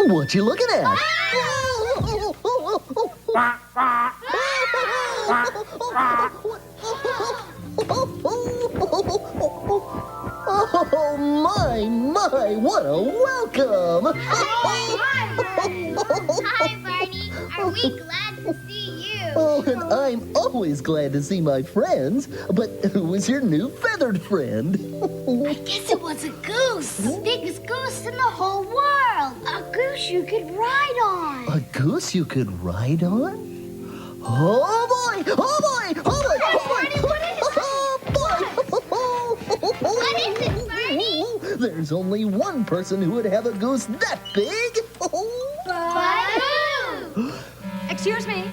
What you looking at? Oh, my, what a welcome! Hi, Barney. Are we glad to see you? Oh, and I'm always glad to see my friends, but who is your new feathered friend? I guess it was a goose. The biggest goose in the whole world. A goose you could ride on. A goose you could ride on? Oh, boy! Oh, boy! Oh, boy! Barney, what is it? Oh, boy! What is it, Barney? There's only one person who would have a goose that big. But who? Excuse me.